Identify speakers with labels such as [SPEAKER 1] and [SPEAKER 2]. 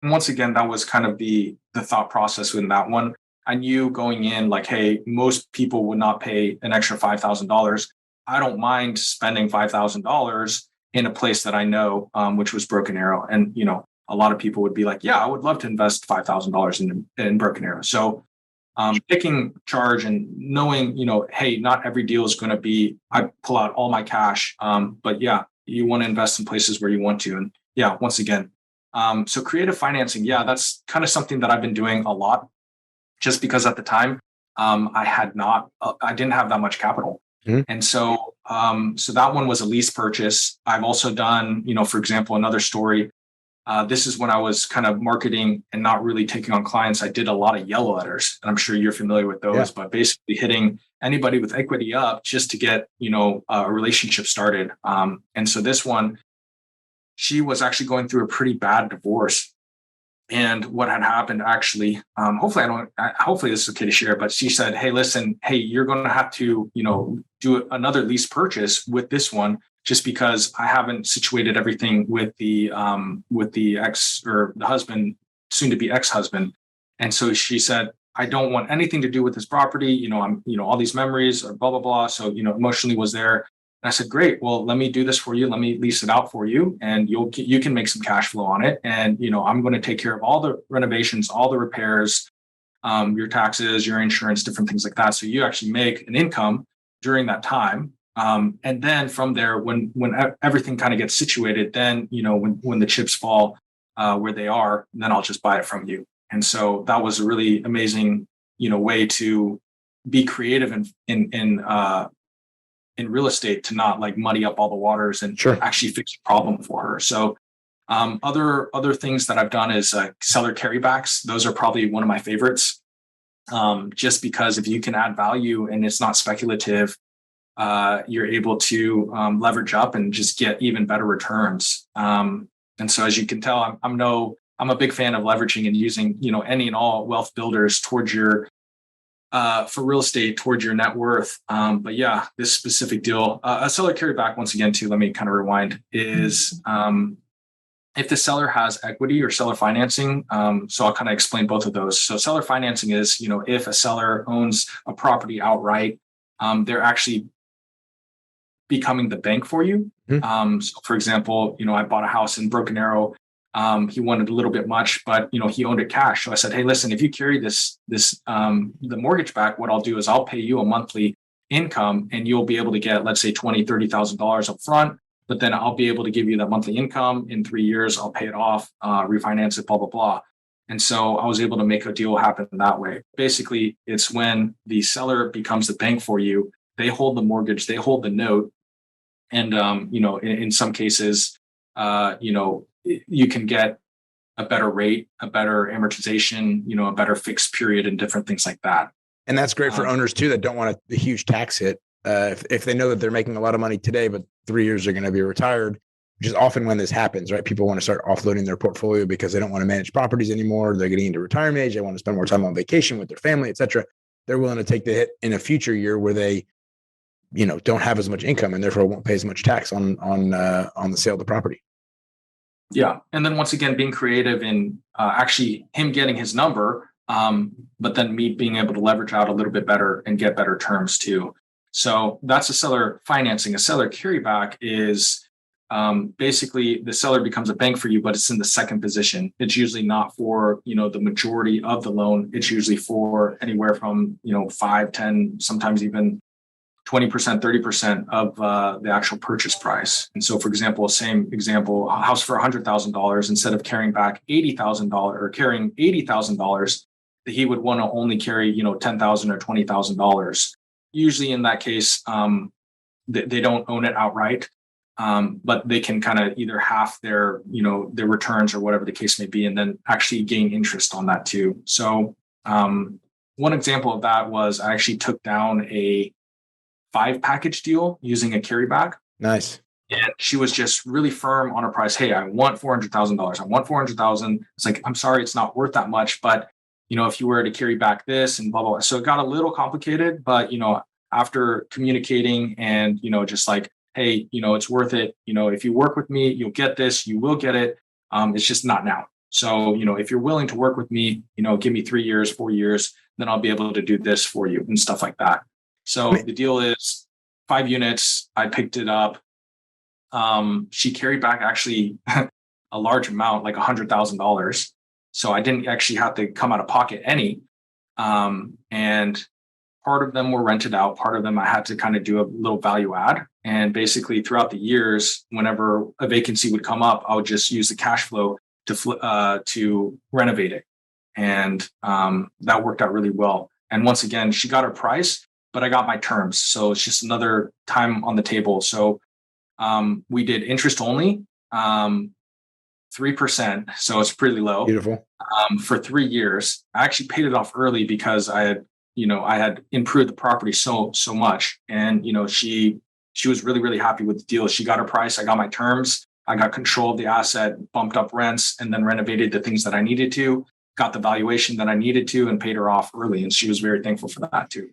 [SPEAKER 1] And once again, that was kind of the thought process in that one. I knew going in like, hey, most people would not pay an extra $5,000. I don't mind spending $5,000 in a place that I know, which was Broken Arrow. And, a lot of people would be like, yeah, I would love to invest $5,000 in Broken Arrow. So taking charge and knowing, hey, not every deal is going to be, I pull out all my cash. But yeah, you want to invest in places where you want to. And yeah, once again, so creative financing, yeah, that's kind of something that I've been doing a lot just because at the time I didn't have that much capital.
[SPEAKER 2] Mhm.
[SPEAKER 1] And so that one was a lease purchase. I've also done, for example, another story. This is when I was kind of marketing and not really taking on clients. I did a lot of yellow letters, and I'm sure you're familiar with those,
[SPEAKER 2] Yeah.
[SPEAKER 1] but basically hitting anybody with equity up just to get, a relationship started. And so this one, she was actually going through a pretty bad divorce. And what had happened actually, hopefully this is okay to share, but she said, hey, listen, hey, you're going to have to, do another lease purchase with this one, just because I haven't situated everything with the ex or the husband, soon to be ex-husband. And so she said, I don't want anything to do with this property. I'm, all these memories or blah, blah, blah. So, emotionally was there. And I said, great. Well, let me do this for you. Let me lease it out for you, and you can make some cash flow on it. And I'm going to take care of all the renovations, all the repairs, your taxes, your insurance, different things like that. So you actually make an income during that time. And then from there, when everything kind of gets situated, then when the chips fall where they are, then I'll just buy it from you. And so that was a really amazing way to be creative in real estate, to not like muddy up all the waters and
[SPEAKER 2] Sure.
[SPEAKER 1] actually fix the problem for her. So other things that I've done is seller carrybacks. Those are probably one of my favorites, just because if you can add value and it's not speculative, you're able to leverage up and just get even better returns. And so as you can tell, I'm a big fan of leveraging and using any and all wealth builders towards your for real estate, towards your net worth. But yeah, this specific deal, a seller carryback, once again, too, let me kind of rewind, is if the seller has equity or seller financing. So I'll kind of explain both of those. So seller financing is, if a seller owns a property outright, they're actually becoming the bank for you.
[SPEAKER 2] Mhm.
[SPEAKER 1] So for example, I bought a house in Broken Arrow. He wanted a little bit much, but he owned it cash. So I said, hey, listen, if you carry the mortgage back, what I'll do is I'll pay you a monthly income, and you'll be able to get, let's say, $20,000-$30,000 up front. But then I'll be able to give you that monthly income in 3 years. I'll pay it off, refinance it, blah, blah, blah. And so I was able to make a deal happen that way. Basically, it's when the seller becomes the bank for you. They hold the mortgage, they hold the note. And, in some cases, you can get a better rate, a better amortization, a better fixed period, and different things like that.
[SPEAKER 2] And that's great for owners too that don't want a huge tax hit. If they know that they're making a lot of money today, but 3 years they're going to be retired, which is often when this happens, right? People want to start offloading their portfolio because they don't want to manage properties anymore. They're getting into retirement age. They want to spend more time on vacation with their family, et cetera. They're willing to take the hit in a future year where they, don't have as much income and therefore won't pay as much tax on the sale of the property.
[SPEAKER 1] Yeah. And then once again, being creative in actually him getting his number, but then me being able to leverage out a little bit better and get better terms too. So that's a seller financing. A seller carryback is basically the seller becomes a bank for you, but it's in the second position. It's usually not for, the majority of the loan. It's usually for anywhere from, 5, 10, sometimes even 20%, 30% of the actual purchase price. And so, for example, same example, a house for $100,000, instead of carrying back $80,000 or carrying $80,000, he would want to only carry, $10,000 or $20,000. Usually in that case, they don't own it outright, but they can kind of either half their, their returns or whatever the case may be, and then actually gain interest on that too. So one example of that was I actually took down a 5-package deal using a carryback.
[SPEAKER 2] Nice.
[SPEAKER 1] And she was just really firm on her price. Hey, I want $400,000. I want 400,000. It's like, I'm sorry, it's not worth that much. But, if you were to carry back this and blah, blah, blah. So it got a little complicated, but, after communicating and, just like, hey, it's worth it. If you work with me, you'll get this, you will get it. It's just not now. So, if you're willing to work with me, give me 3 years, 4 years, then I'll be able to do this for you and stuff like that. So the deal is 5 units. I picked it up. She carried back actually a large amount, like $100,000. So I didn't actually have to come out of pocket any. And part of them were rented out. Part of them I had to kind of do a little value add. And basically throughout the years, whenever a vacancy would come up, I would just use the cash flow to renovate it. And that worked out really well. And once again, she got her price, but I got my terms. So it's just another time on the table. So we did interest only, 3%. So it's pretty low.
[SPEAKER 2] Beautiful.
[SPEAKER 1] For 3 years. I actually paid it off early because I had improved the property so much. And, she was really, really happy with the deal. She got her price. I got my terms. I got control of the asset, bumped up rents, and then renovated the things that I needed to, got the valuation that I needed to, and paid her off early. And she was very thankful for that too.